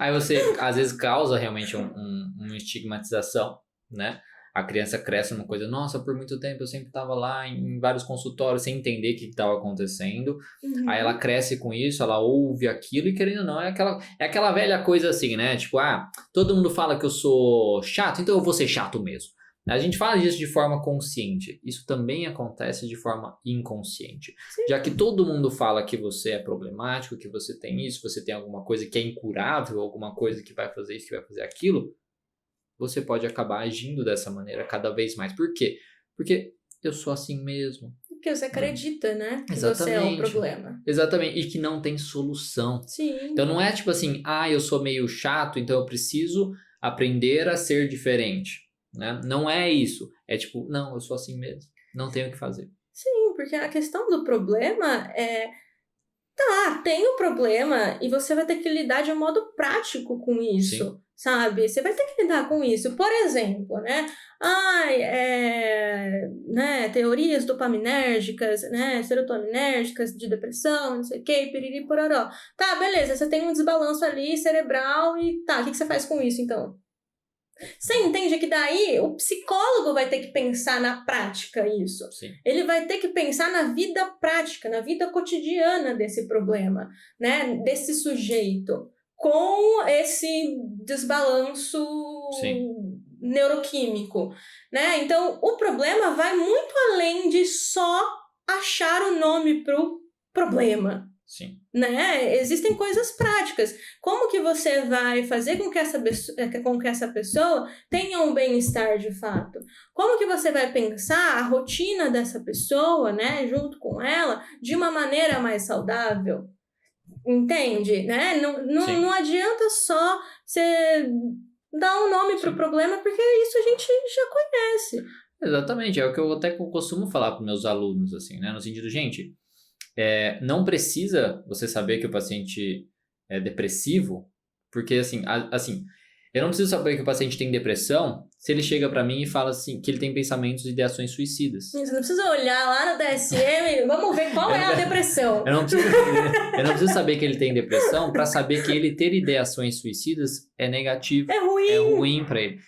Aí você, às vezes, causa realmente uma estigmatização, né? A criança cresce numa coisa, nossa, por muito tempo eu sempre estava lá em vários consultórios sem entender o que estava acontecendo. Aí ela cresce com isso, ela ouve aquilo e querendo ou não, é aquela velha coisa assim, né? Tipo, todo mundo fala que eu sou chato, então eu vou ser chato mesmo. A gente fala disso de forma consciente. Isso também acontece de forma inconsciente. Sim. Já que todo mundo fala que você é problemático, que você tem isso, você tem alguma coisa que é incurável, alguma coisa que vai fazer isso, que vai fazer aquilo, você pode acabar agindo dessa maneira cada vez mais. Por quê? Porque eu sou assim mesmo. Porque você acredita, né? Que Exatamente. Você é o problema. Exatamente. E que não tem solução. Sim. Então não é tipo assim, eu sou meio chato, então eu preciso aprender a ser diferente. Né? Não é isso. É tipo, não, eu sou assim mesmo. Não tenho o que fazer. Sim, porque a questão do problema é... tem o problema e você vai ter que lidar de um modo prático com isso. Sim. Sabe? Você vai ter que lidar com isso. Por exemplo, né? Teorias dopaminérgicas, né? Serotoninérgicas de depressão, não sei o que, piriri pororó. Tá, beleza, você tem um desbalanço ali cerebral e o que você faz com isso, então? Você entende que daí o psicólogo vai ter que pensar na prática isso. Sim. Ele vai ter que pensar na vida prática, na vida cotidiana desse problema, né? Desse sujeito, com esse desbalanço neuroquímico, né? Então, o problema vai muito além de só achar o nome pro problema. Sim. Né? Existem coisas práticas. Como que você vai fazer com que essa pessoa tenha um bem-estar de fato? Como que você vai pensar a rotina dessa pessoa, né, junto com ela, de uma maneira mais saudável? Entende? Né? Não adianta só você dar um nome para o problema, porque isso a gente já conhece. Exatamente, é o que eu até costumo falar para meus alunos, assim, né? No sentido, gente... não precisa você saber que o paciente é depressivo, porque assim, eu não preciso saber que o paciente tem depressão se ele chega pra mim e fala assim, que ele tem pensamentos e ideações suicidas. Você não precisa olhar lá no DSM, vamos ver qual é a depressão. Eu não preciso saber que ele tem depressão pra saber que ele ter ideações suicidas é negativo. É ruim. É ruim pra ele.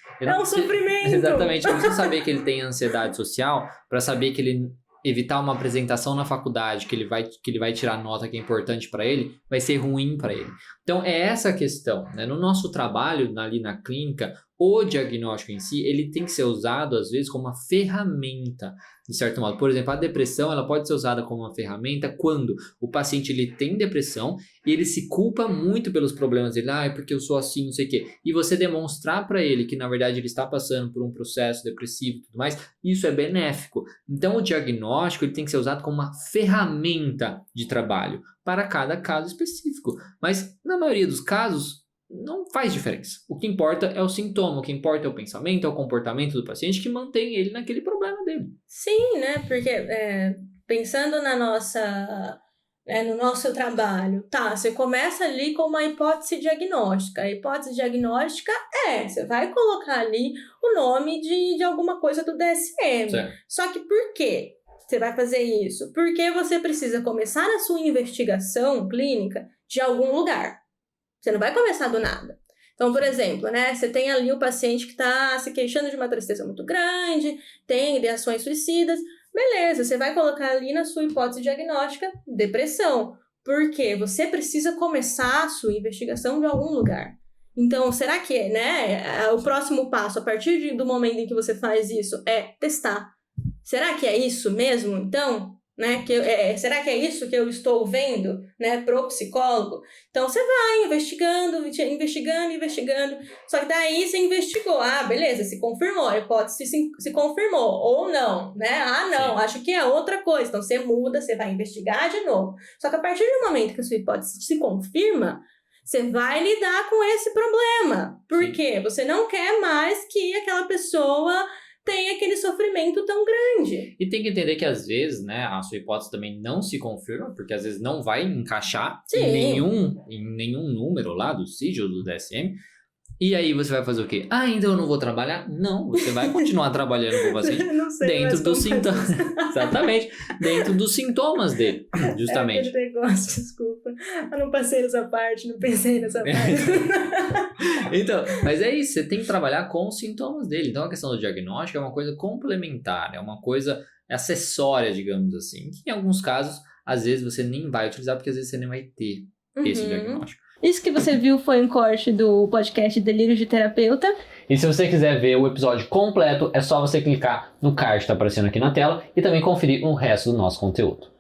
Sofrimento. Exatamente, eu não preciso saber que ele tem ansiedade social pra saber que ele... evitar uma apresentação na faculdade que ele vai tirar nota que é importante para ele, vai ser ruim para ele. Então, é essa a questão, né? No nosso trabalho, ali na clínica, o diagnóstico em si, ele tem que ser usado, às vezes, como uma ferramenta, de certo modo. Por exemplo, a depressão, ela pode ser usada como uma ferramenta quando o paciente ele tem depressão e ele se culpa muito pelos problemas dele. É porque eu sou assim, não sei o quê. E você demonstrar para ele que, na verdade, ele está passando por um processo depressivo e tudo mais, isso é benéfico. Então, o diagnóstico ele tem que ser usado como uma ferramenta de trabalho para cada caso específico. Mas, na maioria dos casos, não faz diferença. O que importa é o sintoma, o que importa é o pensamento, é o comportamento do paciente que mantém ele naquele problema dele. Sim, né? Porque pensando no nosso trabalho, você começa ali com uma hipótese diagnóstica. A hipótese diagnóstica você vai colocar ali o nome de alguma coisa do DSM. Certo. Só que por quê você vai fazer isso? Porque você precisa começar a sua investigação clínica de algum lugar. Você não vai começar do nada. Então, por exemplo, né, você tem ali o paciente que está se queixando de uma tristeza muito grande, tem ideações suicidas. Beleza, você vai colocar ali na sua hipótese diagnóstica depressão. Por quê? Você precisa começar a sua investigação de algum lugar. Então, será que o próximo passo, a partir do momento em que você faz isso, é testar? Será que é isso mesmo, então? Né? Será que é isso que eu estou vendo, né, pro psicólogo? Então você vai investigando. Só que daí você investigou, beleza, se confirmou, a hipótese se confirmou, ou não, né? Não, Sim. acho que é outra coisa. Então você muda, você vai investigar de novo. Só que a partir do momento que a sua hipótese se confirma, você vai lidar com esse problema. Por quê? Você não quer mais que aquela pessoa tem aquele sofrimento tão grande. E tem que entender que às vezes, né, a sua hipótese também não se confirma, porque às vezes não vai encaixar em nenhum número lá do CID ou do DSM. E aí você vai fazer o quê? Então eu não vou trabalhar? Não, você vai continuar trabalhando com o paciente dentro dos sintomas. Exatamente, dentro dos sintomas dele, justamente. Aquele negócio, desculpa. Eu não passei nessa parte, não pensei nessa parte. Então, mas é isso, você tem que trabalhar com os sintomas dele. Então a questão do diagnóstico é uma coisa complementar, é uma coisa acessória, digamos assim, que em alguns casos, às vezes você nem vai utilizar, porque às vezes você nem vai ter esse diagnóstico. Isso que você viu foi um corte do podcast Delírios de Terapeuta. E se você quiser ver o episódio completo, é só você clicar no card que está aparecendo aqui na tela e também conferir o resto do nosso conteúdo.